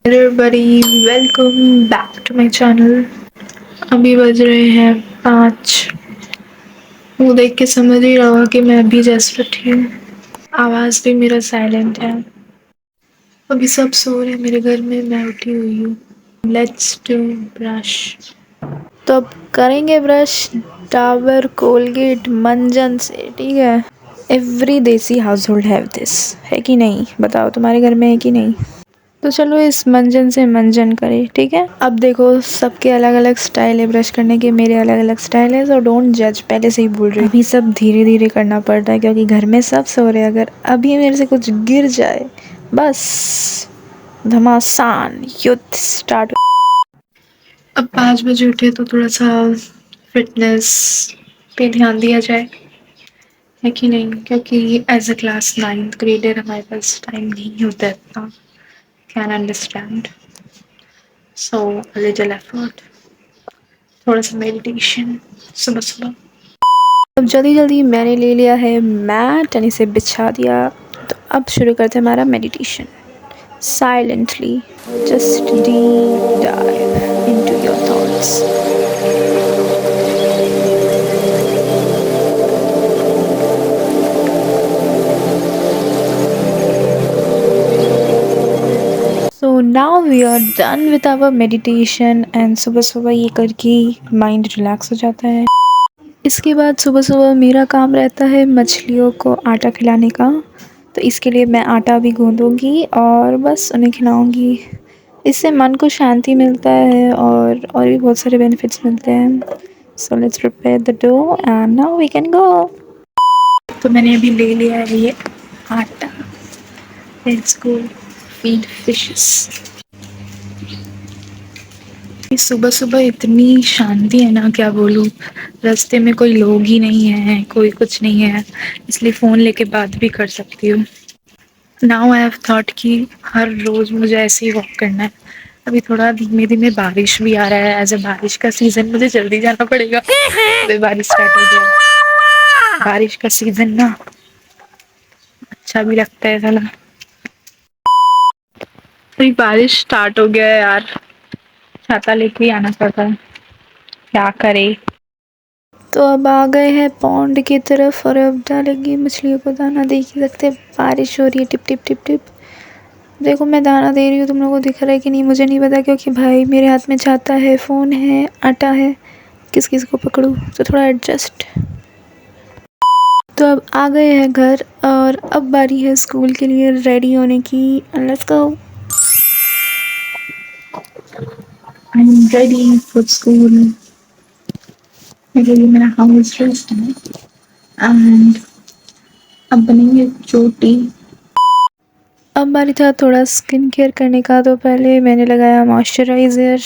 everybody, welcome back to my channel। अभी बज रहे हैं 5। मुँह देख के समझ ही रहा होगा कि मैं अभी जस्ट उठी हूँ। आवाज़ भी मेरा साइलेंट है। अभी सब सो रहे हैं मेरे घर में, मैं उठी हुई हूँ। Let's do brush. तो अब करेंगे ब्रश डाबर कोलगेट मंजन से, ठीक है। एवरी देसी हाउस होल्ड हैव दिस, है कि नहीं? बताओ तुम्हारे घर में है कि नहीं? तो चलो इस मंजन से मंजन करें, ठीक है। अब देखो सबके अलग अलग स्टाइल है ब्रश करने के, मेरे अलग अलग स्टाइल है, सो डोंट जज। पहले से ही बोल रही हूँ, अभी सब धीरे धीरे करना पड़ता है क्योंकि घर में सब सो रहे हैं। अगर अभी मेरे से कुछ गिर जाए बस घमासान युद्ध स्टार्ट। अब 5 बजे उठे तो थोड़ा सा फिटनेस पे ध्यान दिया जाए, है कि नहीं? क्योंकि as a class 9th grader हमारे पास टाइम नहीं होता है इतना। Can understand. So a little effort, थोड़ा सा मेडिटेशन सुबह सुबह। अब जल्दी जल्दी मैंने ले लिया है मैट और इसे बिछा दिया। तो अब शुरू करते हैं हमारा meditation. Silently just deep dive into your thoughts. So now we are done with our meditation and सुबह सुबह ये करके माइंड रिलैक्स हो जाता है। इसके बाद सुबह सुबह मेरा काम रहता है मछलियों को आटा खिलाने का। तो इसके लिए मैं आटा भी गूँधूँगी और बस उन्हें खिलाऊँगी। इससे मन को शांति मिलता है और भी बहुत सारे बेनिफिट्स मिलते हैं। So let's prepare the dough and now we can go. तो मैंने अभी ले लिया है ये आटा। Let's go feed fishes. सुबह सुबह इतनी शांति है ना, क्या बोलूँ। रास्ते में कोई लोग ही नहीं है, कोई कुछ नहीं है, इसलिए फ़ोन लेके बात भी कर सकती हूँ। नाउ आई हैव थॉट कि हर रोज़ मुझे ऐसे ही वॉक करना है। अभी थोड़ा धीमे धीमे बारिश भी आ रहा है। एज अ बारिश का सीज़न मुझे जल्दी जाना पड़ेगा। अभी बारिश स्टार्ट हो गया। बारिश का सीज़न ना अच्छा भी लगता है साला। अभी बारिश स्टार्ट हो गया है यार, छाता लेके ही आना पड़ता है, क्या करे। तो अब आ गए हैं पॉन्ड की तरफ और अब डालेंगे मछलियों को दाना। देख ही सकते बारिश हो रही है टिप टिप टिप टिप। देखो मैं दाना दे रही हूँ, तुम लोगों को दिख रहा है कि नहीं मुझे नहीं पता, क्योंकि भाई मेरे हाथ में छाता है, फ़ोन है, आटा है, किस किस को पकड़ूँ, तो थोड़ा एडजस्ट। तो अब आ गए हैं घर और अब बारी है स्कूल के लिए रेडी होने की। Let's go. I am ready for school. मेरे लिए मेरा हाउस ड्रेस है एंड अब बनेंगे चोटी। अब बारी था थोड़ा स्किन केयर करने का। तो पहले मैंने लगाया मॉइस्चराइज़र।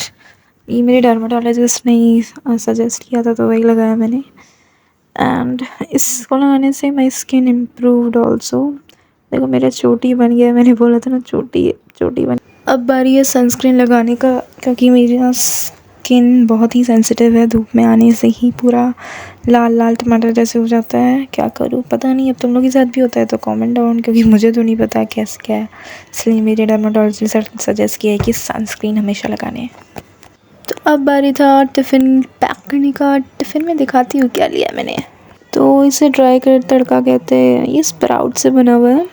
ये मेरे डर्माटोलॉजिस्ट ने ही सजेस्ट किया था तो वही लगाया मैंने। एंड इसको लगाने से माई स्किन इम्प्रूव्ड ऑल्सो। देखो मेरा चोटी बन गया, मैंने बोला था ना चोटी बन। अब बारी है सनस्क्रीन लगाने का, क्योंकि मेरी स्किन बहुत ही सेंसिटिव है। धूप में आने से ही पूरा लाल लाल टमाटर जैसे हो जाता है। क्या करूँ पता नहीं, अब तुम लोग के साथ भी होता है तो कमेंट डाउन, क्योंकि मुझे तो नहीं पता कैसे क्या है। इसलिए मेरे डर्माटोलॉजिस्ट ने सजेस्ट किया है कि सनस्क्रीन हमेशा लगाने। तो अब बारी था टिफ़िन पैक करने का। टिफ़िन में दिखाती हूँ क्या लिया मैंने। तो इसे ड्राई कर तड़का कहते हैं, ये स्प्राउट से बना हुआ है।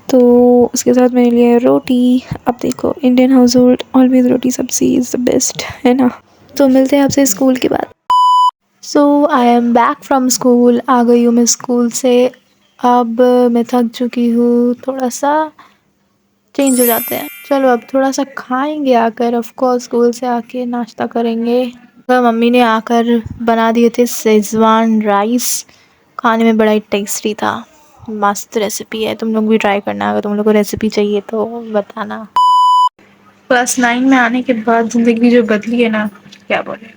तो उसके साथ मैंने लिया है रोटी। अब देखो इंडियन हाउस होल्ड ऑलवेज रोटी सब्जी इज़ द बेस्ट, है ना। तो मिलते हैं आपसे स्कूल के बाद। So I am back from school. आ गई हूँ मैं स्कूल से। अब मैं थक चुकी हूँ, थोड़ा सा चेंज हो जाते हैं। चलो अब थोड़ा सा खाएंगे आकर। ऑफ कोर्स स्कूल से आके नाश्ता करेंगे। मम्मी ने आकर बना दिए थे शेज़वान राइस। खाने में बड़ा ही टेस्टी था, मस्त रेसिपी है। तुम लोग भी ट्राई करना, अगर तुम लोग को रेसिपी चाहिए तो बताना। क्लास 9 में आने के बाद ज़िंदगी जो बदली है ना, क्या बोले।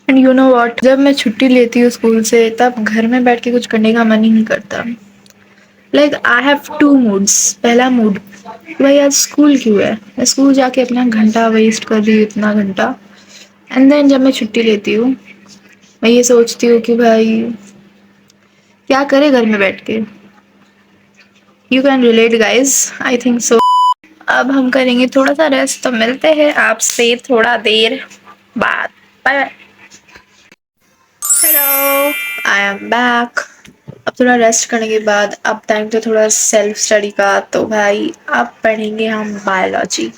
एंड यू नो व्हाट, जब मैं छुट्टी लेती हूँ स्कूल से तब घर में बैठ के कुछ करने का मन ही नहीं करता। Like I have two moods. पहला मूड, भाई आज स्कूल क्यों है, मैं स्कूल जाके अपना घंटा वेस्ट कर रही हूँ, इतना घंटा। एंड देन जब मैं छुट्टी लेती हूँ मैं ये सोचती हूँ कि भाई क्या करे घर में बैठ के। You can relate guys, I think so. अब हम करेंगे थोड़ा सा रेस्ट, तो मिलते हैं आपसे थोड़ा देर बाद। Bye bye. Hello, I am back. अब थोड़ा रेस्ट करने के बाद अब टाइम तो थोड़ा सेल्फ स्टडी का। तो भाई अब पढ़ेंगे हम बायोलॉजी,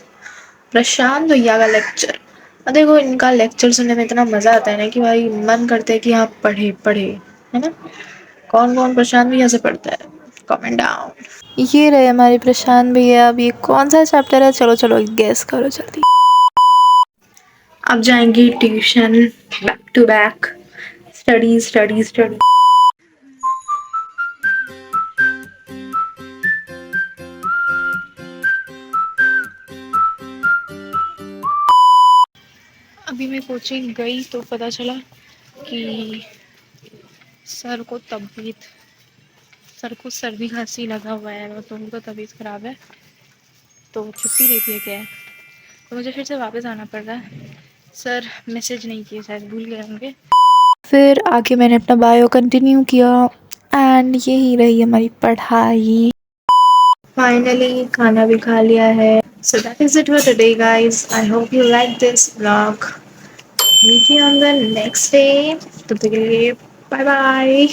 प्रशांत भैया का लेक्चर। और देखो इनका लेक्चर सुनने में इतना मज़ा आता है ना कि भाई मन करता है कि आप पढ़े पढ़े, है ना। कौन कौन प्रशांत भैया से पढ़ता है, कमेंट डाउन। ये रहे हमारे प्रशांत भैया। अब ये कौन सा चैप्टर है, चलो चलो गेस करो जल्दी। अब जाएंगे tuition, back to back, study study study. अभी मैं कोचिंग गई तो पता चला कि सर को तबीयत, सर को सर्दी खांसी लगा हुआ है, तो उनको तबीयत ख़राब है, तो छुट्टी दे दिया गया है। तो मुझे फिर से वापस आना पड़ रहा है। सर मैसेज नहीं किए, शायद भूल गए होंगे। फिर आगे मैंने अपना बायो कंटिन्यू किया एंड यही रही हमारी पढ़ाई। फाइनली खाना भी खा लिया है। So that is it for today guys. I hope you like this vlog. Meet you on the next day. तब तक के लिए bye bye.